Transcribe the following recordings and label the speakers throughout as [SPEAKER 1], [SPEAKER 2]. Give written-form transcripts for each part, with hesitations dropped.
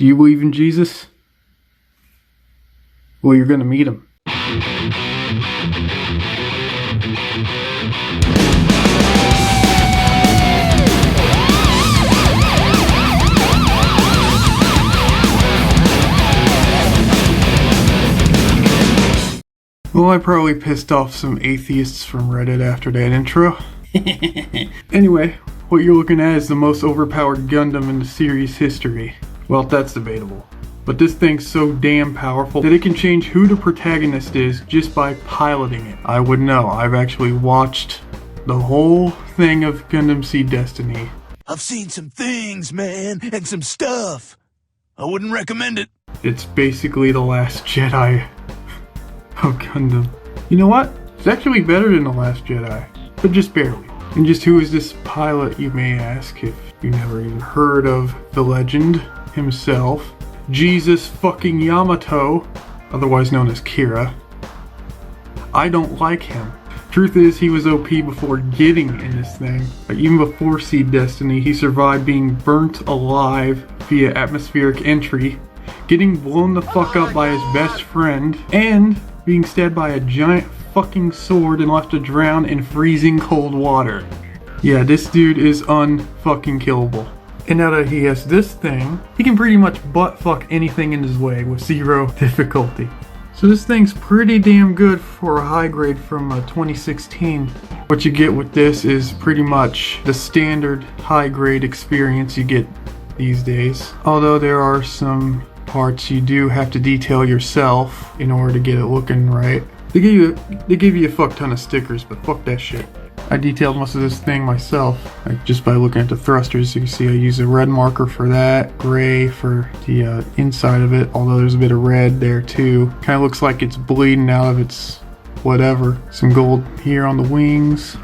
[SPEAKER 1] Do you believe in Jesus? Well, you're gonna meet him. Well, I probably pissed off some atheists from Reddit after that intro. Anyway, what you're looking at is the most overpowered Gundam in the series history. Well, that's debatable. But this thing's so damn powerful that it can change who the protagonist is just by piloting it. I would know. I've actually watched the whole thing of Gundam Seed Destiny.
[SPEAKER 2] I've seen some things, man, and some stuff. I wouldn't recommend it.
[SPEAKER 1] It's basically the Last Jedi. Oh, Gundam. You know what? It's actually better than The Last Jedi, but just barely. And just who is this pilot, you may ask, if you never even heard of the legend himself. Jesus fucking Yamato, otherwise known as Kira. I don't like him. Truth is, he was OP before getting in this thing. Like, even before Seed Destiny, he survived being burnt alive via atmospheric entry, getting blown the fuck up by his best friend, and being stabbed by a giant fucking sword and left to drown in freezing cold water. Yeah, this dude is unfucking killable. And now that he has this thing, he can pretty much butt fuck anything in his way with 0 difficulty. So this thing's pretty damn good for a high grade from 2016. What you get with this is pretty much the standard high grade experience you get these days. Although there are some parts you do have to detail yourself in order to get it looking right. They give you a fuck ton of stickers, but fuck that shit. I detailed most of this thing myself, like just by looking at the thrusters. You can see I use a red marker for that, gray for the inside of it, although there's a bit of red there too. Kind of looks like it's bleeding out of its whatever. Some gold here on the wings.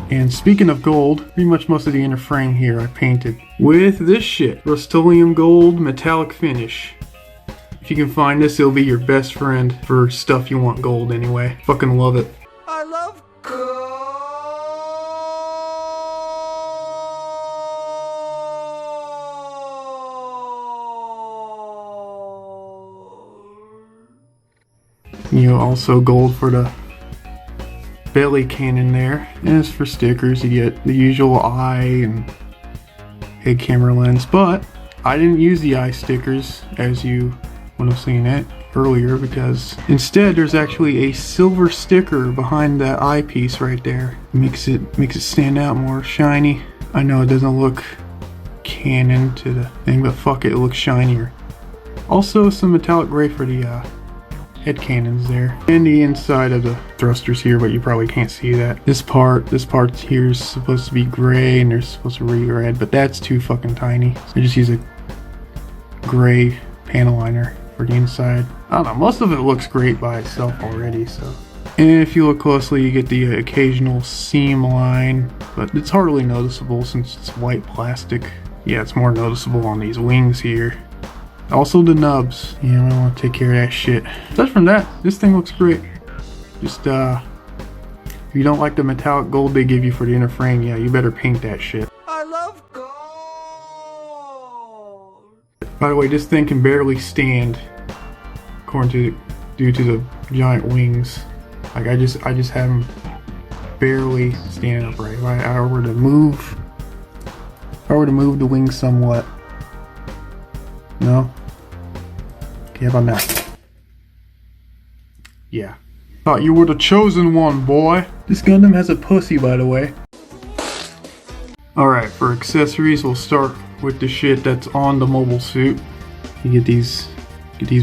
[SPEAKER 1] And speaking of gold, pretty much most of the inner frame here I painted with this shit. Rust-Oleum gold metallic finish. If you can find this, it'll be your best friend for stuff you want gold anyway. Fucking love it.
[SPEAKER 2] I love gold.
[SPEAKER 1] You know, also gold for the belly cannon there. And as for stickers, you get the usual eye and head camera lens, but I didn't use the eye stickers as you would have seen it earlier, because instead there's actually a silver sticker behind that eyepiece right there. Makes it stand out more shiny. I know it doesn't look canon to the thing, but fuck it, it looks shinier. Also some metallic gray for the head cannons there, and the inside of the thrusters here, but you probably can't see that. This part here is supposed to be gray and they're supposed to be red, but that's too fucking tiny, so I just use a gray panel liner for the inside. I don't know, most of it looks great by itself already, so. And if you look closely, you get the occasional seam line, but it's hardly noticeable since it's white plastic. Yeah, it's more noticeable on these wings here. Also the nubs. Yeah, I want to take care of that shit. Aside from that, this thing looks great. Just, if you don't like the metallic gold they give you for the inner frame, yeah, you better paint that shit.
[SPEAKER 2] I love gold.
[SPEAKER 1] By the way, this thing can barely stand, due to the giant wings. Like, I just have them barely standing upright. If I were to move the wings somewhat. No? Okay, how about now? Yeah. Thought you were the chosen one, boy. This Gundam has a pussy, by the way. Alright, for accessories, we'll start with the shit that's on the mobile suit. You get these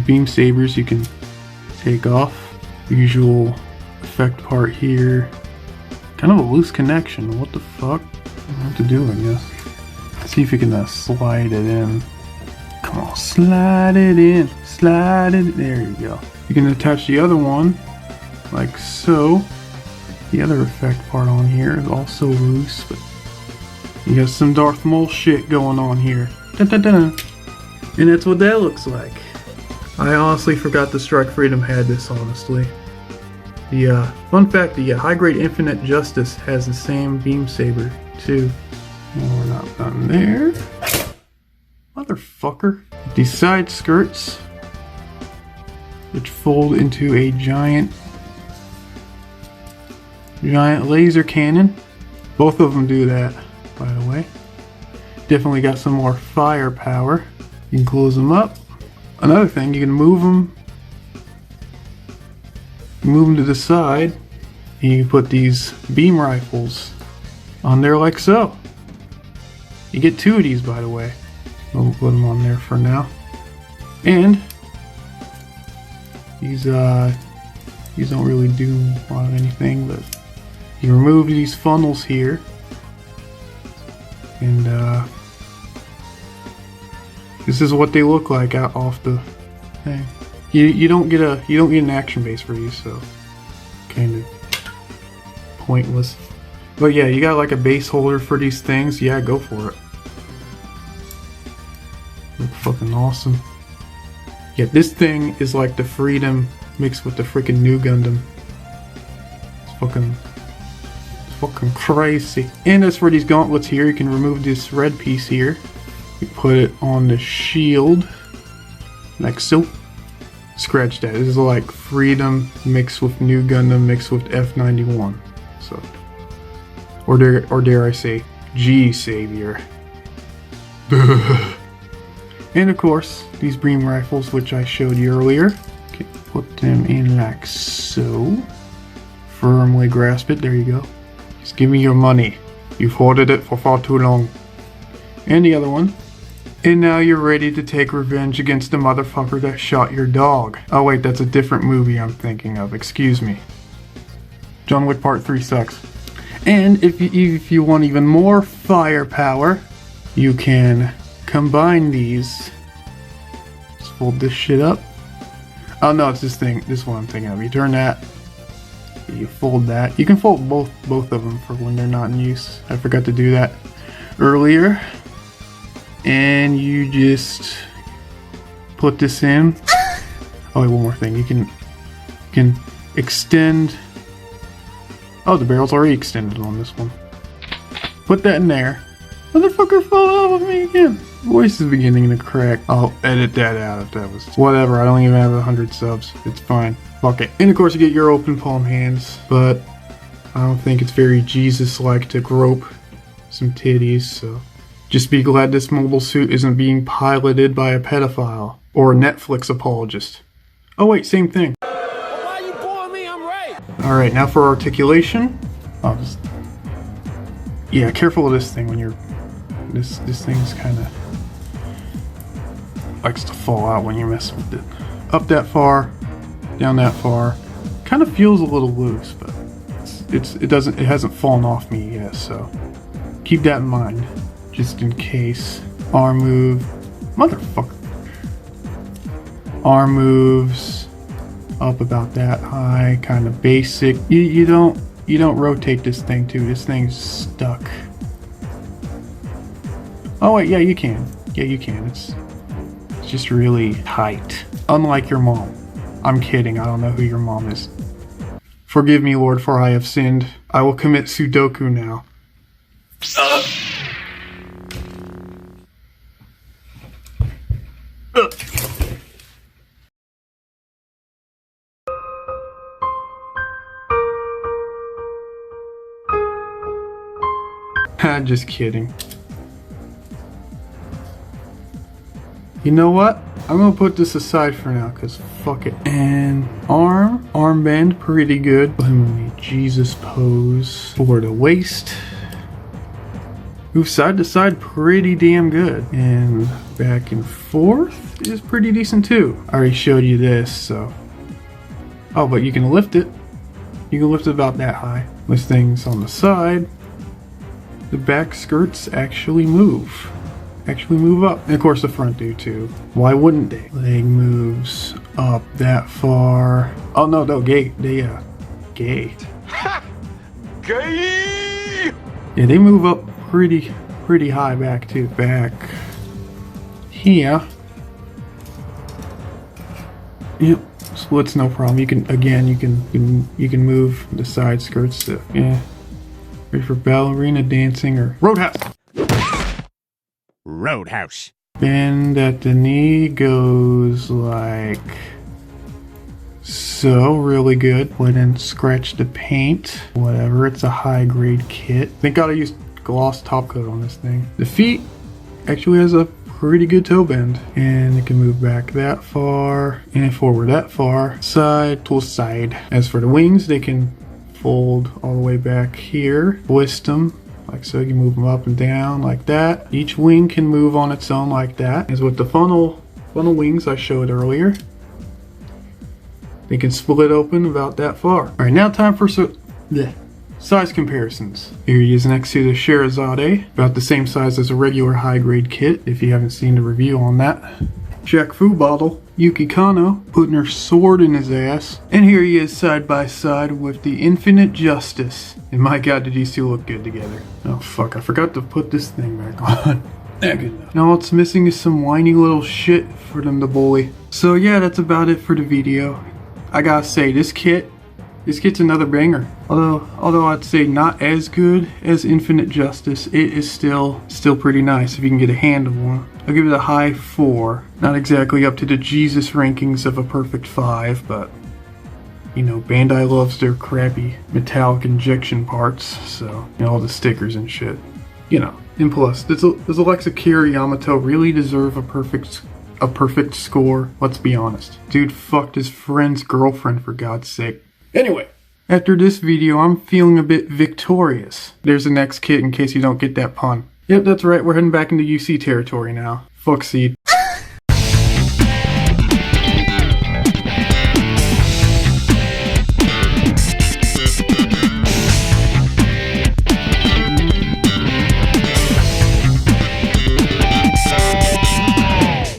[SPEAKER 1] beam sabers you can take off. Usual effect part here. Kind of a loose connection. What the fuck? I don't know what to do, I guess. Let's see if we can slide it in. Come on, slide it in. Slide it. There you go. You can attach the other one like so. The other effect part on here is also loose, but you got some Darth Maul shit going on here. Dun, dun, dun. And that's what that looks like. I honestly forgot the Strike Freedom had this, honestly. The fun fact, the high grade Infinite Justice has the same beam saber too. Well, we're not done there. What? Motherfucker. These side skirts, which fold into a giant laser cannon. Both of them do that, by the way. Definitely got some more firepower. You can close them up. Another thing, you can move them to the side, and you can put these beam rifles on there like so. You get 2 of these, by the way. We'll put them on there for now. And these don't really do a lot of anything, but you remove these funnels here, and this is what they look like out off the thing. You don't get an action base for these, so kind of pointless. But yeah, you got like a base holder for these things. Yeah, go for it. Look fucking awesome. Yeah, this thing is like the Freedom mixed with the freaking new Gundam. It's fucking crazy. And as for these gauntlets here, you can remove this red piece here. You put it on the shield, like so. Scratch that. This is like Freedom mixed with new Gundam mixed with F91. So, or dare I say, G Savior. And of course, these beam rifles, which I showed you earlier. Okay, put them in like so. Firmly grasp it. There you go. Just give me your money. You've hoarded it for far too long. And the other one. And now you're ready to take revenge against the motherfucker that shot your dog. Oh wait, that's a different movie I'm thinking of. Excuse me. John Wick Part 3 sucks. And if you want even more firepower, you can combine these. Just fold this shit up. Oh no, it's this thing. This one I'm thinking of. You turn that. You fold that. You can fold both of them for when they're not in use. I forgot to do that earlier. And you just put this in. Oh wait, one more thing. You can extend. Oh, the barrel's already extended on this one. Put that in there. Motherfucker fell out with me again. Voice is beginning to crack. I'll edit that out if that was whatever. I don't even have 100 subs. It's fine. Fuck it. And of course you get your open palm hands, but I don't think it's very Jesus-like to grope some titties, so just be glad this mobile suit isn't being piloted by a pedophile or a Netflix apologist. Oh wait, same thing.
[SPEAKER 2] Why you boring me? I'm right.
[SPEAKER 1] Alright, now for articulation. Yeah, careful of this thing when you're... This thing's kinda... likes to fall out when you're messing with it. Up that far, down that far. Kind of feels a little loose, but it hasn't fallen off me yet, so keep that in mind. Just in case. Arm move. Motherfucker. Arm moves up about that high, kind of basic. You don't rotate this thing too. This thing's stuck. Oh wait, yeah, you can. Yeah, you can. It's just really tight. Unlike your mom. I'm kidding. I don't know who your mom is. Forgive me, Lord, for I have sinned. I will commit Sudoku now. Just kidding. You know what? I'm gonna put this aside for now, cause fuck it. And arm bend, pretty good. Put him in the Jesus pose for the waist. Move side to side, pretty damn good. And back and forth is pretty decent too. I already showed you this, so. Oh, but you can lift it. You can lift it about that high. This thing's on the side. The back skirts actually move. Up. And of course the front do too. Why wouldn't they? Leg moves up that far. Oh no, gay. Gay.
[SPEAKER 2] Gay!
[SPEAKER 1] Yeah, they move up pretty high back too. Back here. Yep. Splits no problem. You can move the side skirts to ready for ballerina dancing or roadhouse.
[SPEAKER 2] Roadhouse.
[SPEAKER 1] bend at the knee, goes like so. Really good. Go ahead and scratch the paint. Whatever, it's a high grade kit. I think I gotta use gloss top coat on this thing. The feet actually has a pretty good toe bend, and it can move back that far and forward that far, side to side. As for the wings, they can fold all the way back here, twist them like so. You move them up and down like that. Each wing can move on its own like that. As with the funnel wings I showed earlier, they can split open about that far. All right, now time for size comparisons. Here he is next to the Sherazade, about the same size as a regular high grade kit, if you haven't seen the review on that. Jack Fu bottle, Yuki Kano, putting her sword in his ass. And here he is side by side with the Infinite Justice. And my god, did these two look good together. Oh fuck, I forgot to put this thing back on. Good enough. Now what's missing is some whiny little shit for them to bully. So yeah, that's about it for the video. I gotta say, this kit's another banger. Although I'd say not as good as Infinite Justice, it is still pretty nice if you can get a hand on one. I'll give it a high 4. Not exactly up to the Jesus rankings of a perfect 5, but you know, Bandai loves their crappy metallic injection parts, so you know, all the stickers and shit. You know, and plus, does Alexa Kira Yamato really deserve a perfect score? Let's be honest. Dude fucked his friend's girlfriend, for God's sake. Anyway, after this video, I'm feeling a bit victorious. There's the next kit in case you don't get that pun. Yep, that's right, we're heading back into UC territory now. Fuck Seed.